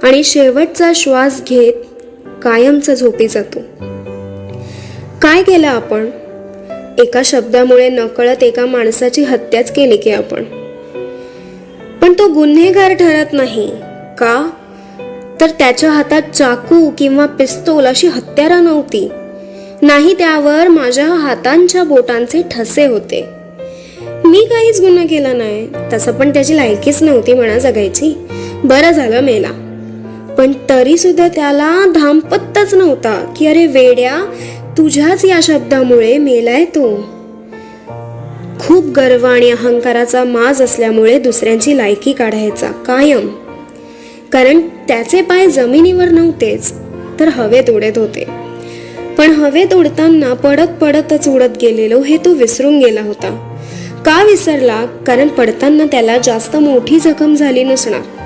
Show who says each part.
Speaker 1: आणि शेवटचा श्वास घेत कायमचा झोपी जातो. काय केलं आपण? एका शब्दामुळे नकळत एका माणसाची हत्याच केली की आपण. पण तो गुन्हेगार ठरत नाही का? तर त्याच्या हातात चाकू किंवा पिस्तूल अशी हत्यारं नव्हती. नाही, त्यावर माझ्या हातांच्या बोटांचे ठसे होते. मी काहीच गुन्हा केला नाही, तसं पण त्याची लायकीच नव्हती म्हणा जगायची. बरं झालं मेला. पण तरी सुद्धा त्याला धांपत्ताच नव्हता की अरे वेड्या, तुझ्याच या शब्दामुळे मेलाय तो. खूप गर्व आणि अहंकाराचा माज असल्यामुळे दुसऱ्यांची लायकी काढायचा कायम. कारण त्याचे पाय जमिनीवर नव्हतेच, तर हवेत उडत होते. पण हवेत उडताना पडत पडतच उडत गेलेलो हे तो विसरून गेला होता. का विसरला? कारण पडताना त्याला जास्त मोठी जखम झाली नसणार.